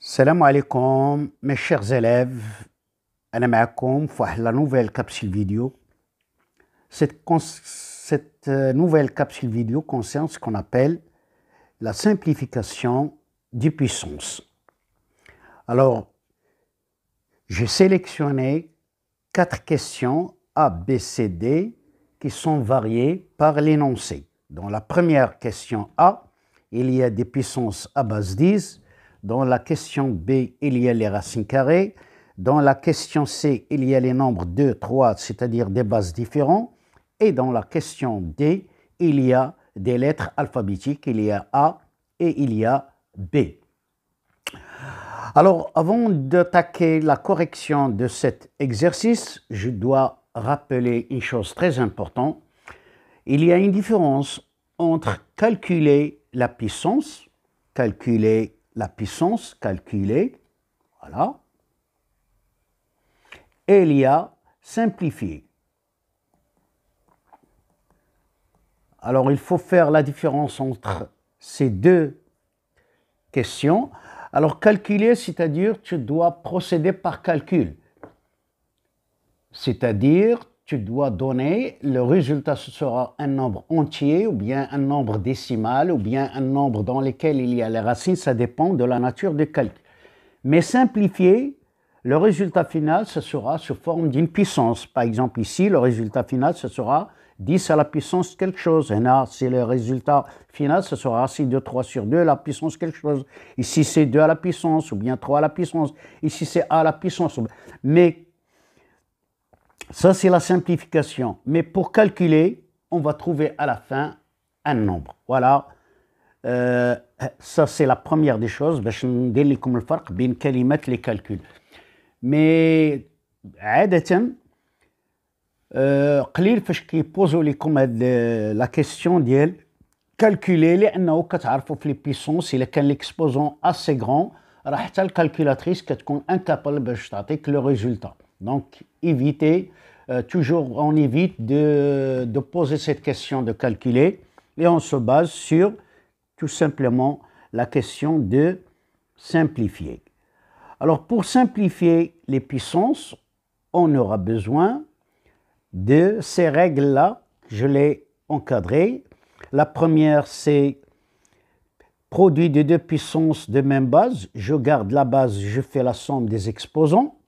Salam alaikum, mes chers élèves. أنا معكم في واحد la nouvelle capsule vidéo. Cette nouvelle capsule vidéo concerne ce qu'on appelle la simplification des puissances. Alors, j'ai sélectionné 4 questions A, B, C, D qui sont variées par l'énoncé. Dans la première question A, il y a des puissances à base 10. Dans la question B, il y a les racines carrées. Dans la question C, il y a les nombres 2, 3, c'est-à-dire des bases différentes. Et dans la question D, il y a des lettres alphabétiques. Il y a A et il y a B. Alors, avant d'attaquer la correction de cet exercice, je dois rappeler une chose très importante. Il y a une différence entre calculer, voilà, et il y a simplifier. Alors, il faut faire la différence entre ces deux questions. Alors, calculer, c'est-à-dire tu dois procéder par calcul. C'est-à-dire, tu dois donner, le résultat ce sera un nombre entier ou bien un nombre décimal ou bien un nombre dans lequel il y a les racines, ça dépend de la nature du calcul. Mais simplifier, le résultat final, ce sera sous forme d'une puissance. Par exemple, ici, le résultat final, ce sera 10 à la puissance quelque chose. Et là, c'est le résultat final, ce sera si 2, 3 sur 2 à la puissance quelque chose. Ici, c'est 2 à la puissance ou bien 3 à la puissance. Ici, c'est A à la puissance. Mais ça, c'est la simplification. Mais pour calculer, on va trouver à la fin un nombre. Voilà. Ça, c'est la première des choses. باش ندير لكم الفرق بين كلمات les calculs. مي عادة قليل فاش كيبوزو لكم هاد لا كيسيون ديال كالكولي لانه كتعرفوا في لي بيسونس الا كان ليكسبوزون اسي غران راه حتى الكالكولاتريس كتكون انكابل باش تعطيك لو ريزولتا. دونك évitez toujours on évite de poser cette question de calculer et on se base sur tout simplement la question de simplifier. Alors, pour simplifier les puissances, on aura besoin de ces règles-là. Je les encadrées. La première, c'est produit de deux puissances de même base. Je garde la base, je fais la somme des exposants.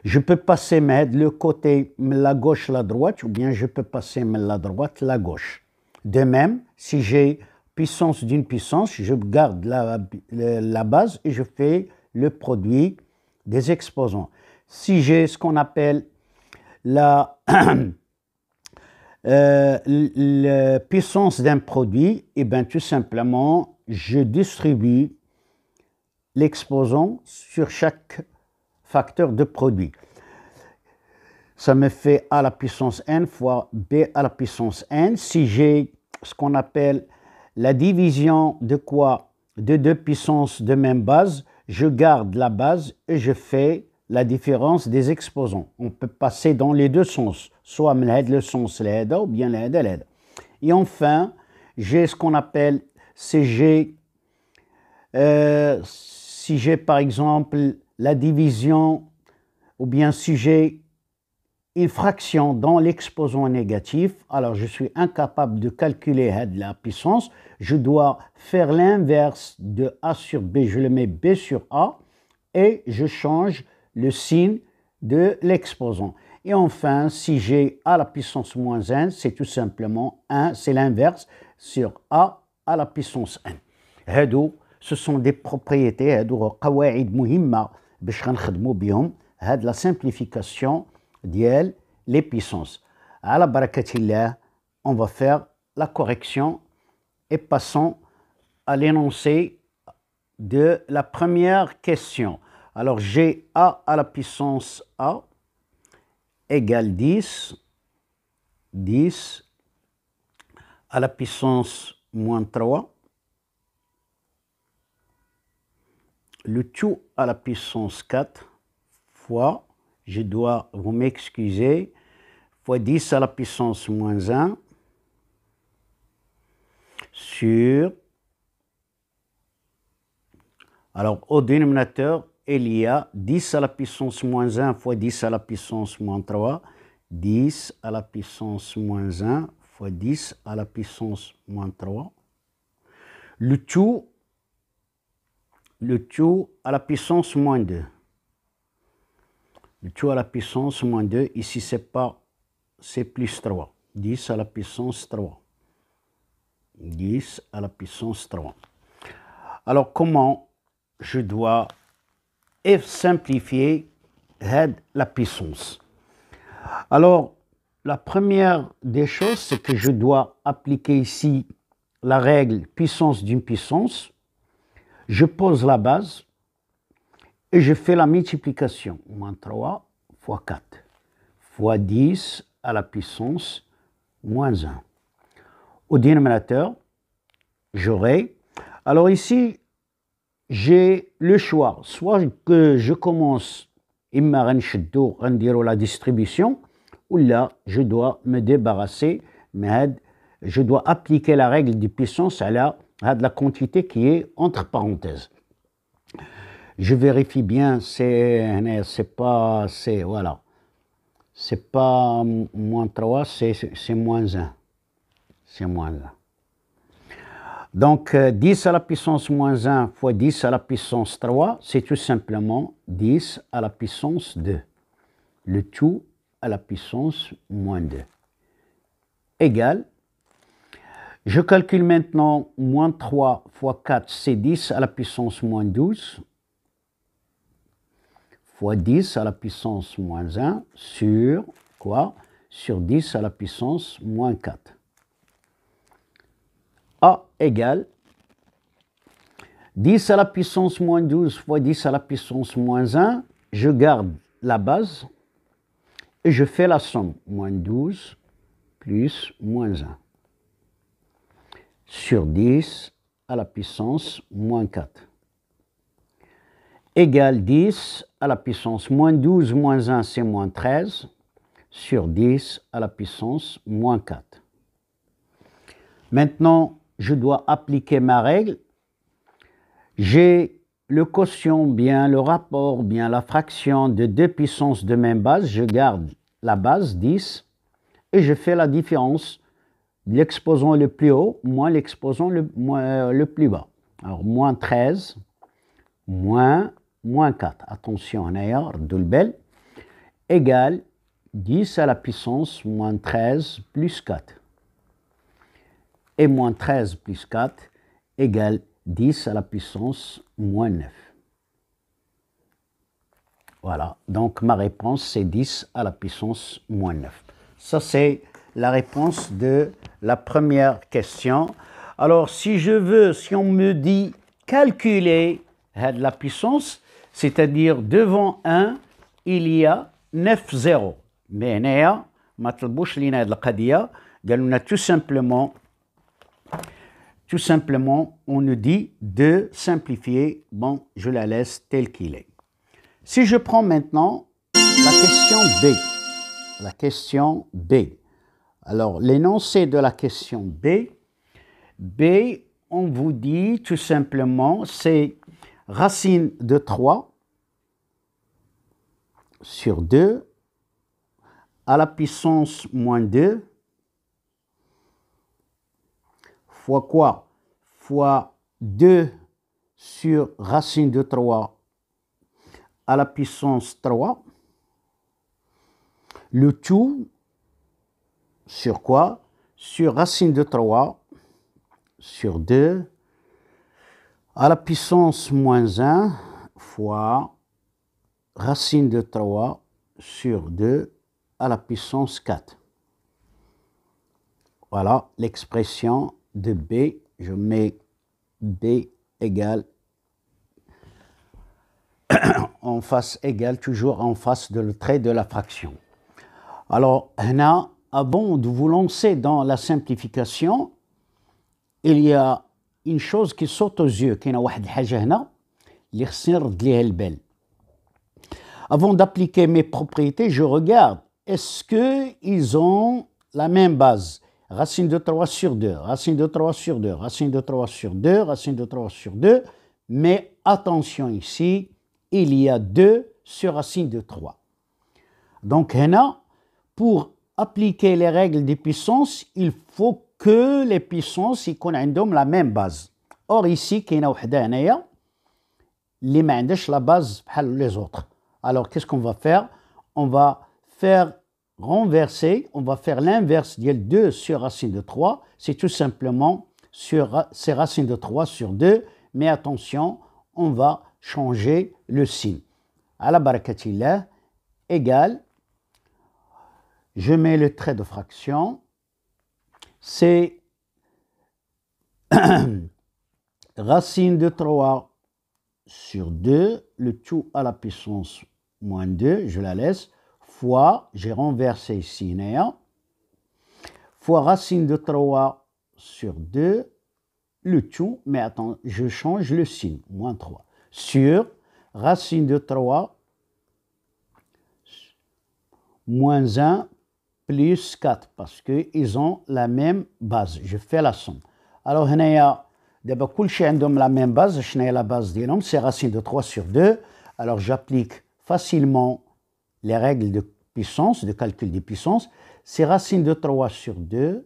Je peux passer le côté la gauche, la droite, ou bien je peux passer la droite, la gauche. De même, si j'ai puissance d'une puissance, je garde la base et je fais le produit des exposants. Si j'ai ce qu'on appelle la puissance d'un produit, et bien tout simplement, je distribue l'exposant sur chaque facteur de produit. Ça me fait A à la puissance n fois B à la puissance n. Si j'ai ce qu'on appelle la division de quoi? De deux puissances de même base, je garde la base et je fais la différence des exposants. On peut passer dans les deux sens, soit le sens ou bien l'hada. Et enfin, j'ai ce qu'on appelle CG. Si j'ai par exemple la division ou bien si j'ai une fraction dans l'exposant négatif, alors je suis incapable de calculer la puissance. Je dois faire l'inverse de A sur B, je le mets B sur A et je change le signe de l'exposant. Et enfin, si j'ai A à la puissance moins 1, c'est tout simplement 1, c'est l'inverse sur A à la puissance n. هادو ce sont des propriétés, هادو قواعد مهمة باش غنخدمو بهم هاد la simplification ديال les puissances. À la barakatillah, on va faire la correction et passons à l'énoncé de la première question. Alors, j'ai A à la puissance A égale 10, 10 à la puissance moins 3, le tout à la puissance 4 fois, je dois vous m'excuser, fois 10 à la puissance moins 1 sur Alors, au dénominateur, il y a 10 à la puissance moins 1 fois 10 à la puissance moins 3, 10 à la puissance moins 1 fois 10 à la puissance moins 3. Le tout à la puissance moins 2. Le tout à la puissance moins 2, ici c'est plus 3. 10 à la puissance 3. 10 à la puissance 3. Alors, comment je dois simplifier la puissance? Alors, la première des choses, c'est que je dois appliquer ici la règle puissance d'une puissance. Je pose la base et je fais la multiplication. Moins 3 fois 4 fois 10 à la puissance moins 1. Au dénominateur, j'aurai... Alors ici, j'ai le choix. Soit que je commence la distribution, ou là, je dois me débarrasser, mais je dois appliquer la règle de puissance à la quantité qui est entre parenthèses. Je vérifie bien, c'est pas, voilà. C'est pas moins 3, c'est moins 1. C'est moins 1. Donc, 10 à la puissance moins 1 fois 10 à la puissance 3, c'est tout simplement 10 à la puissance 2. Le tout à la puissance moins 2. Égal. Je calcule maintenant moins 3 fois 4, c'est 10 à la puissance moins 12. Fois 10 à la puissance moins 1 sur quoi? Sur 10 à la puissance moins 4. A égale 10 à la puissance moins 12 fois 10 à la puissance moins 1. Je garde la base et je fais la somme. Moins 12 plus moins 1 sur 10 à la puissance moins 4. Égale 10 à la puissance moins 12 moins 1, c'est moins 13, sur 10 à la puissance moins 4. Maintenant, je dois appliquer ma règle. J'ai le quotient, bien le rapport, bien la fraction de deux puissances de même base. Je garde la base, 10, et je fais la différence de l'exposant le plus haut moins l'exposant le plus bas. Alors, moins 13, moins 4. Attention, on a bel égale 10 à la puissance moins 13 plus 4. Et moins 13 plus 4 égale 10 à la puissance moins 9. Voilà, donc ma réponse c'est 10 à la puissance moins 9. Ça c'est la réponse de la première question. Alors si on me dit calculer la puissance, c'est-à-dire devant 1, il y a 9 zéros. Mais هنايا ما طلبوش لينا هذه القضية، قالوا لنا tout simplement, on nous dit de simplifier. Bon, je la laisse telle qu'il est. Si je prends maintenant la question B. La question B. Alors, l'énoncé de la question B. B, on vous dit tout simplement, c'est racine de 3 sur 2 à la puissance moins 2 fois quoi? Fois 2 sur racine de 3 à la puissance 3. Le tout sur quoi? Sur racine de 3 sur 2 à la puissance moins 1 fois racine de 3 sur 2 à la puissance 4. Voilà l'expression de B. Je mets B égale en face égale, toujours en face de le trait de la fraction. Alors, avant de vous lancer dans la simplification, il y a une chose qui saute aux yeux. Avant d'appliquer mes propriétés, je regarde, est-ce qu'ils ont la même base? Racine de 3 sur 2, racine de 3 sur 2, racine de 3 sur 2, racine de 3 sur 2, mais attention ici, il y a 2 sur racine de 3. Donc, هنا, pour appliquer les règles des puissances, il faut que les puissances يكون عندهم la même base. Or, ici, كاينة وحدة هنايا اللي ما عندهاش la base بحال les autres. Alors, qu'est-ce qu'on va faire? On va faire renverser, on va faire l'inverse de 2 sur racine de 3. C'est tout simplement c'est racine de 3 sur 2. Mais attention, on va changer le signe. Ala barakatillah, égal. Je mets le trait de fraction. C'est racine de 3 sur 2, le tout à la puissance moins 2, je la laisse, fois, j'ai renversé ici, fois racine de 3 sur 2, le tout, mais attends, je change le signe, moins 3, sur racine de 3 moins 1 plus 4, parce qu'ils ont la même base. Je fais la somme. Alors, d'abord, كلشي عندهم la même base. شنو هي la base ديالهم? C'est racine de 3 sur 2. Alors, j'applique facilement les règles de puissance, de calcul des puissances. C'est racine de 3 sur 2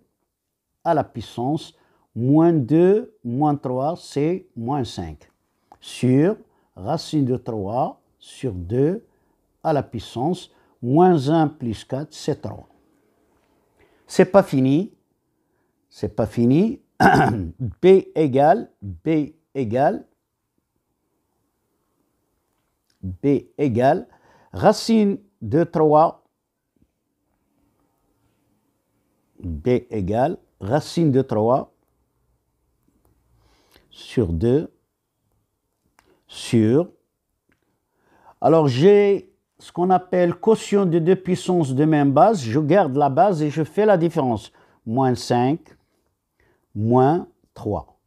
à la puissance moins 2 moins 3, c'est moins 5. Sur racine de 3 sur 2 à la puissance moins 1 plus 4, c'est 3. C'est pas fini. C'est pas fini. B égale racine de 3. B égale racine de 3 sur 2 sur. Alors j'ai ce qu'on appelle quotient de deux puissances de même base. Je garde la base et je fais la différence. Moins 5 moins 3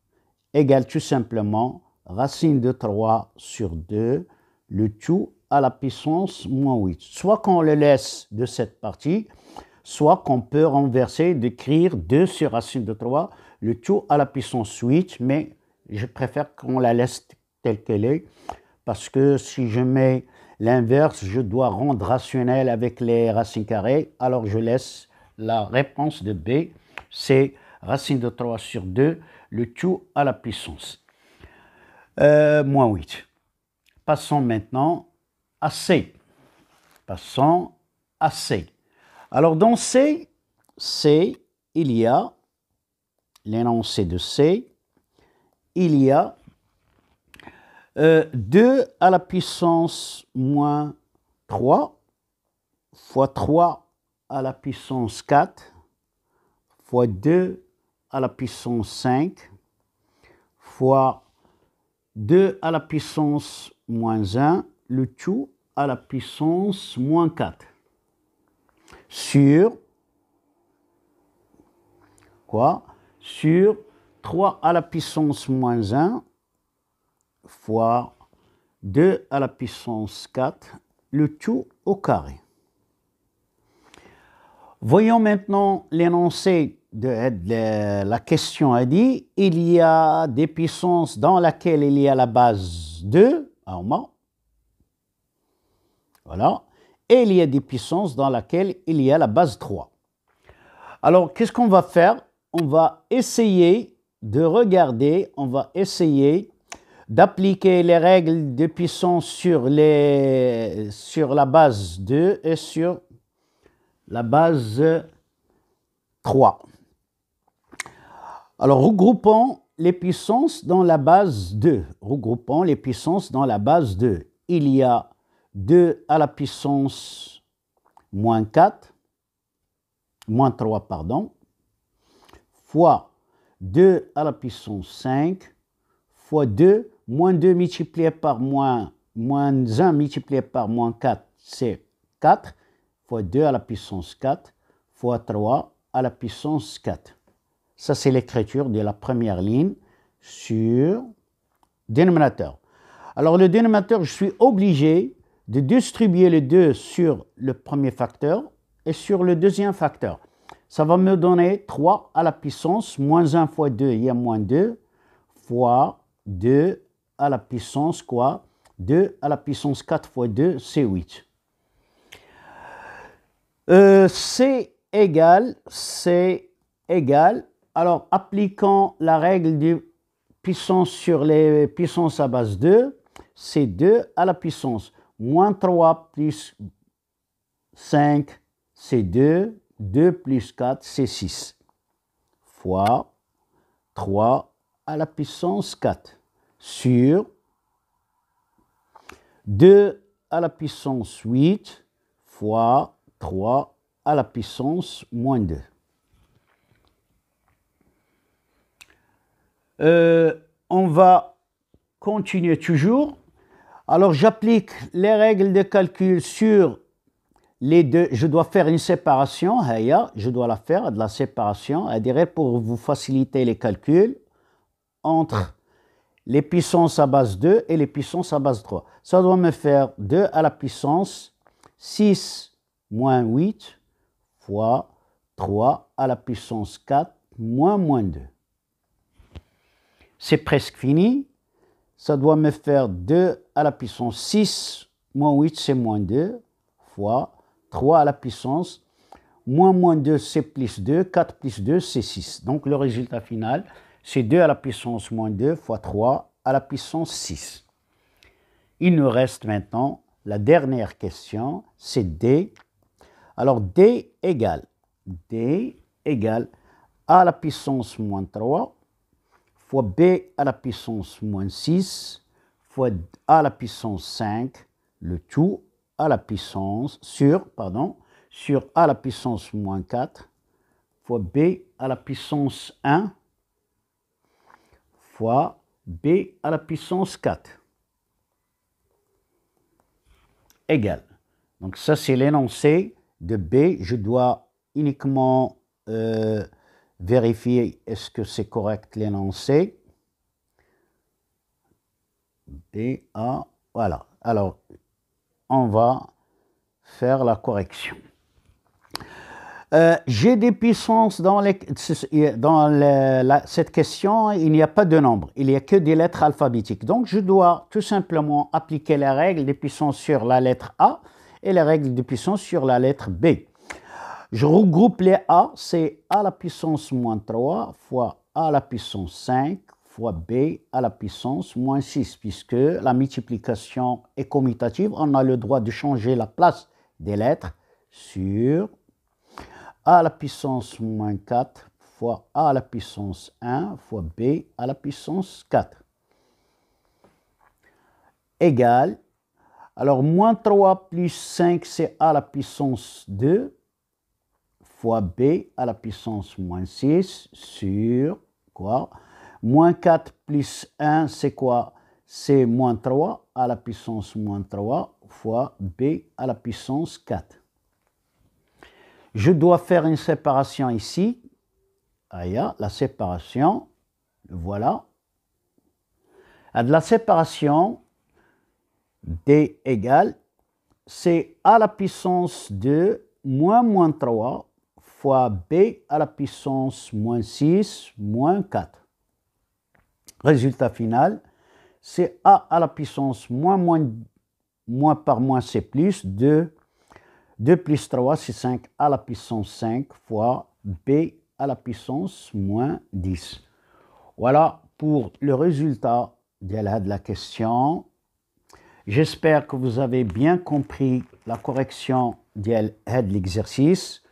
égale tout simplement racine de 3 sur 2, le tout à la puissance moins 8. Soit qu'on le laisse de cette partie, soit qu'on peut renverser, d'écrire 2 sur racine de 3, le tout à la puissance 8, mais je préfère qu'on la laisse telle qu'elle est, parce que si je mets l'inverse, je dois rendre rationnel avec les racines carrées, alors je laisse la réponse de B, c'est racine de 3 sur 2, le tout à la puissance. Moins 8. Passons maintenant à C. Passons à C. Alors dans C, il y a l'énoncé de C, il y a 2 à la puissance moins 3 fois 3 à la puissance 4 fois 2 à la puissance 5 fois 2 à la puissance moins 1, le tout à la puissance moins 4 sur quoi? Sur 3 à la puissance moins 1 fois 2 à la puissance 4, le tout au carré. Voyons maintenant l'énoncé de la question a dit, il y a des puissances dans laquelle il y a la base 2, voilà, et il y a des puissances dans laquelle il y a la base 3. Alors, qu'est-ce qu'on va faire? On va essayer de regarder, on va essayer d'appliquer les règles de puissance sur la base 2 et sur la base 3. Alors, regroupons les puissances dans la base 2. Regroupons les puissances dans la base 2. Il y a 2 à la puissance moins 4, moins 3, pardon, fois 2 à la puissance 5, fois 2, moins 2 multiplié par moins 1 multiplié par moins 4, c'est 4, fois 2 à la puissance 4, fois 3 à la puissance 4. Ça, c'est l'écriture de la première ligne sur dénominateur. Alors, le dénominateur, je suis obligé de distribuer le 2 sur le premier facteur et sur le deuxième facteur. Ça va me donner 3 à la puissance, moins 1 fois 2, il y a moins 2, fois 2 à la puissance quoi? 2 à la puissance 4 fois 2, c'est 8. C égale, alors appliquant la règle du puissance sur les puissances à base 2, c'est 2 à la puissance moins 3 plus 5, c'est 2, 2 plus 4, c'est 6, fois 3 à la puissance 4, sur 2 à la puissance 8, fois 3 à la puissance moins 2. On va continuer toujours. Alors, j'applique les règles de calcul sur les deux. Je dois faire une séparation. Je dois la faire, de la séparation, pour vous faciliter les calculs entre les puissances à base 2 et les puissances à base 3. Ça doit me faire 2 à la puissance 6 moins 8 fois 3 à la puissance 4 moins 2. C'est presque fini. Ça doit me faire 2 à la puissance 6 moins 8, c'est moins 2, fois 3 à la puissance moins 2, c'est plus 2, 4 plus 2, c'est 6. Donc le résultat final, c'est 2 à la puissance moins 2 fois 3 à la puissance 6. Il nous reste maintenant la dernière question, c'est D. Alors D égale A à la puissance moins 3 fois B à la puissance moins 6 fois A à la puissance 5, le tout à la puissance sur A à la puissance moins 4 fois B à la puissance 1 fois B à la puissance 4 égale. Donc ça, c'est l'énoncé de B. Je dois uniquement vérifier est-ce que c'est correct l'énoncé. B, A, voilà. Alors, on va faire la correction. J'ai des puissances dans cette question, il n'y a pas de nombre, il n'y a que des lettres alphabétiques. Donc, je dois tout simplement appliquer les règles des puissances sur la lettre A et les règles de puissance sur la lettre B. Je regroupe les A, c'est A à la puissance moins 3 fois A à la puissance 5 fois B à la puissance moins 6, puisque la multiplication est commutative, on a le droit de changer la place des lettres sur A à la puissance moins 4 fois A à la puissance 1 fois B à la puissance 4 égale, alors moins 3 plus 5 c'est A à la puissance 2 fois B à la puissance moins 6 sur quoi? Moins 4 plus 1 c'est quoi? C'est moins 3 à la puissance moins 3 fois B à la puissance 4. Je dois faire une séparation ici. La séparation, voilà. De la séparation, D égale, c'est A à la puissance 2 moins 3 fois B à la puissance moins 6 moins 4. Résultat final, c'est A à la puissance moins par moins c'est plus 2 plus 3, c'est 5 à la puissance 5 fois B à la puissance moins 10. Voilà pour le résultat de la question. J'espère que vous avez bien compris la correction de l'exercice.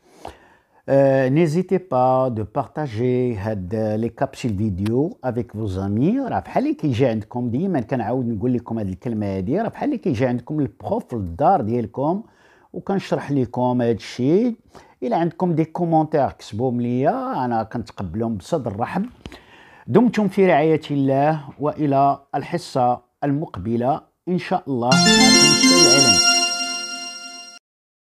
N'hésitez pas de partager les capsules vidéo avec vos amis. راه بحال اللي كيجي عندكم ديما كنعاود نقول لكم هذه الكلمه هذه، راه بحال اللي كيجي عندكم البروف للدار ديالكم وكنشرح لكم هذا الشيء. الى عندكم دي كومونتير كتبوهم ليا، انا كنتقبلهم بصدر رحب. دمتم في رعايه الله والى الحصه المقبله ان شاء الله.